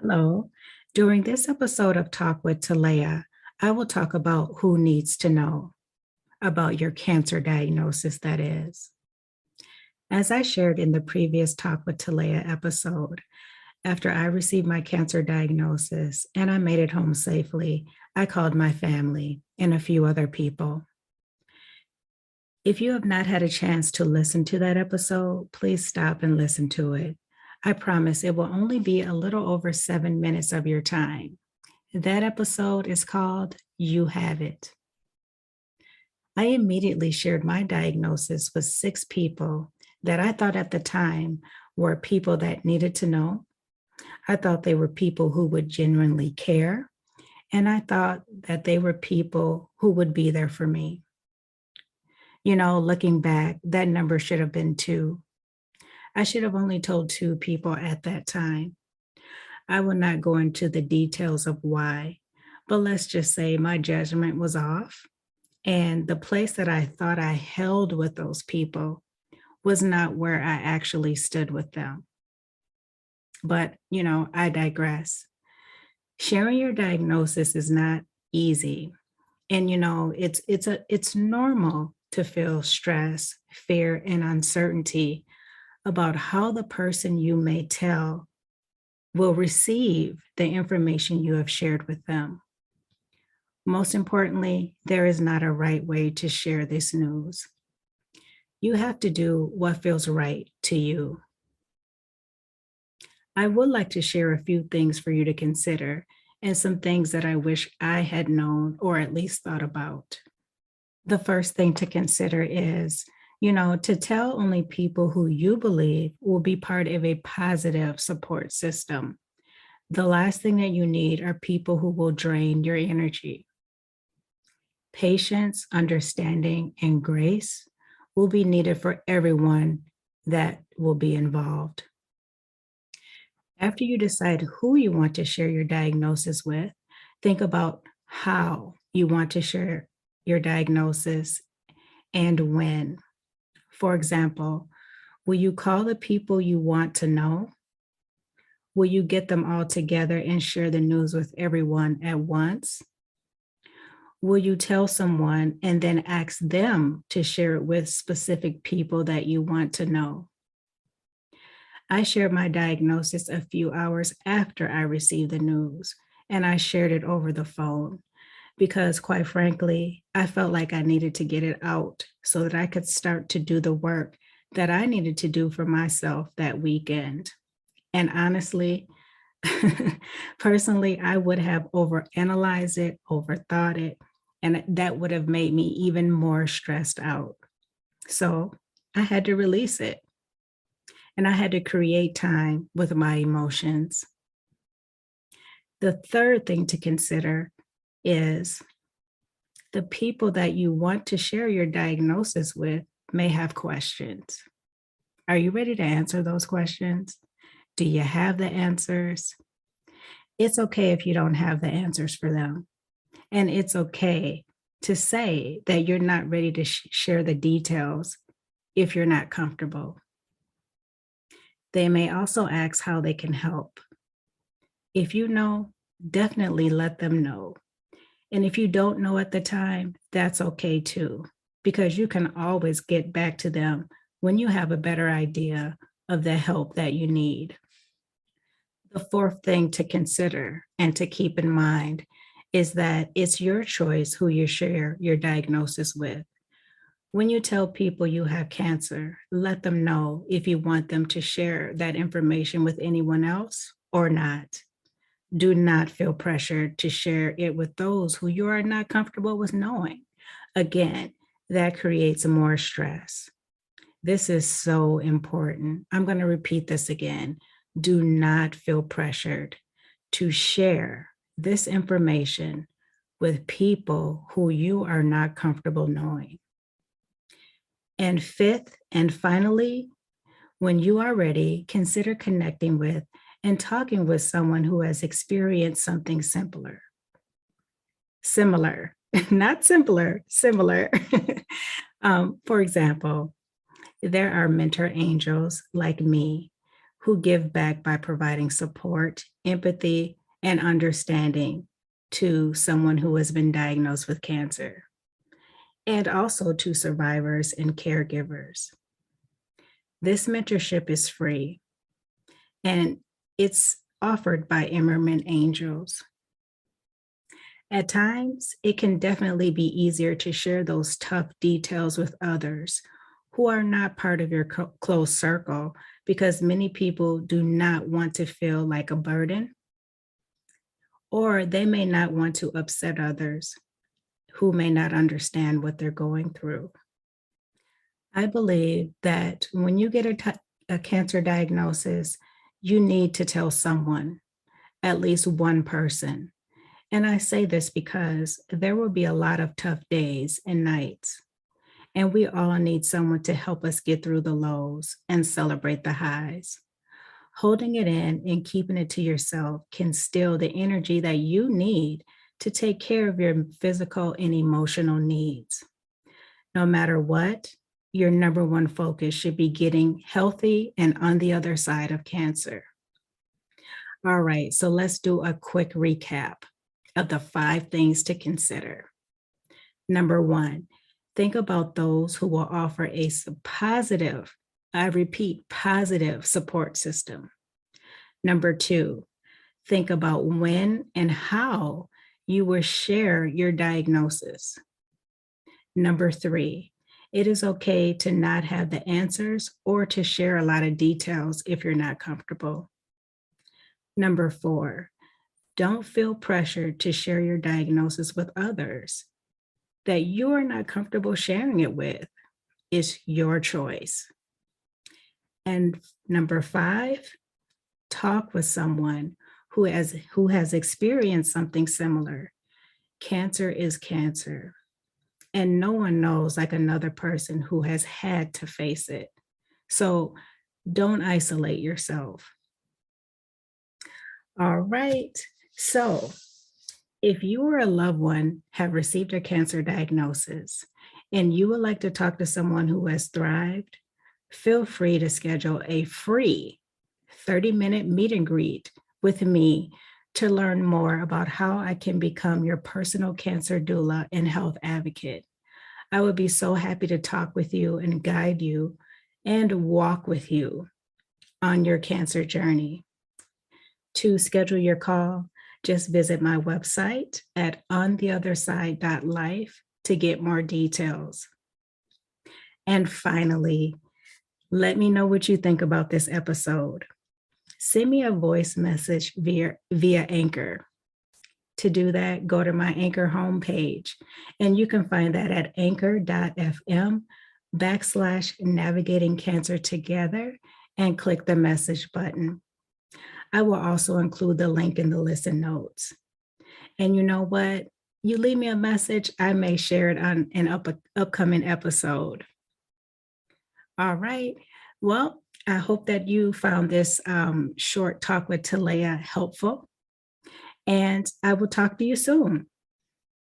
Hello. During this episode of Talk with Talaya, I will talk about who needs to know about your cancer diagnosis, that is. As I shared in the previous Talk with Talaya episode, after I received my cancer diagnosis and I made it home safely, I called my family and a few other people. If you have not had a chance to listen to that episode, please stop and listen to it. I promise it will only be a little over 7 minutes of your time. That episode is called You Have It. I immediately shared my diagnosis with 6 people that I thought at the time were people that needed to know. I thought they were people who would genuinely care. And I thought that they were people who would be there for me. You know, looking back, that number should have been 2. I should have only told 2 people at that time. I will not go into the details of why, but let's just say my judgment was off. And the place that I thought I held with those people was not where I actually stood with them. But, I digress. Sharing your diagnosis is not easy. And, it's normal to feel stress, fear, and uncertainty about how the person you may tell will receive the information you have shared with them. Most importantly, there is not a right way to share this news. You have to do what feels right to you. I would like to share a few things for you to consider and some things that I wish I had known or at least thought about. The first thing to consider is, to tell only people who you believe will be part of a positive support system. The last thing that you need are people who will drain your energy. Patience, understanding, and grace will be needed for everyone that will be involved. After you decide who you want to share your diagnosis with, think about how you want to share your diagnosis and when. For example, will you call the people you want to know? Will you get them all together and share the news with everyone at once? Will you tell someone and then ask them to share it with specific people that you want to know? I shared my diagnosis a few hours after I received the news, and I shared it over the phone because, quite frankly, I felt like I needed to get it out so that I could start to do the work that I needed to do for myself that weekend. And honestly, personally, I would have overanalyzed it, overthought it, and that would have made me even more stressed out. So I had to release it. And I had to create time with my emotions. The third thing to consider is the people that you want to share your diagnosis with may have questions. Are you ready to answer those questions? Do you have the answers? It's okay if you don't have the answers for them. And it's okay to say that you're not ready to share the details if you're not comfortable. They may also ask how they can help. If you know, definitely let them know. And if you don't know at the time, that's okay too, because you can always get back to them when you have a better idea of the help that you need. The fourth thing to consider and to keep in mind is that it's your choice who you share your diagnosis with. When you tell people you have cancer, let them know if you want them to share that information with anyone else or not. Do not feel pressured to share it with those who you are not comfortable with knowing. Again, that creates more stress. This is so important. I'm going to repeat this again. Do not feel pressured to share this information with people who you are not comfortable knowing. And fifth, and finally, when you are ready, consider connecting with and talking with someone who has experienced something similar, not simpler, similar. For example, there are mentor angels like me who give back by providing support, empathy, and understanding to someone who has been diagnosed with cancer, and also to survivors and caregivers. This mentorship is free, and it's offered by Immerman Angels. At times, it can definitely be easier to share those tough details with others who are not part of your close circle, because many people do not want to feel like a burden, or they may not want to upset others who may not understand what they're going through. I believe that when you get a cancer diagnosis, you need to tell someone, at least one person. And I say this because there will be a lot of tough days and nights, and we all need someone to help us get through the lows and celebrate the highs. Holding it in and keeping it to yourself can steal the energy that you need to take care of your physical and emotional needs. No matter what, your number one focus should be getting healthy and on the other side of cancer. All right, so let's do a quick recap of the 5 things to consider. Number 1, think about those who will offer a positive, I repeat, positive support system. Number 2, think about when and how you will share your diagnosis. Number 3, it is okay to not have the answers or to share a lot of details if you're not comfortable. Number 4, don't feel pressured to share your diagnosis with others that you are not comfortable sharing it with. It's your choice. And number 5, talk with someone who has experienced something similar. Cancer is cancer, and no one knows like another person who has had to face it. So don't isolate yourself. All right. So if you or a loved one have received a cancer diagnosis and you would like to talk to someone who has thrived, feel free to schedule a free 30-minute meet and greet with me to learn more about how I can become your personal cancer doula and health advocate. I would be so happy to talk with you and guide you and walk with you on your cancer journey. To schedule your call, just visit my website at ontheotherside.life to get more details. And finally, let me know what you think about this episode. Send me a voice message via Anchor. To do that, go to my Anchor homepage, and you can find that at anchor.fm/navigating cancer together and click the message button. I will also include the link in the listen notes. And you know what? You leave me a message, I may share it on an upcoming episode. All right. Well, I hope that you found this short talk with Talaya helpful. And I will talk to you soon.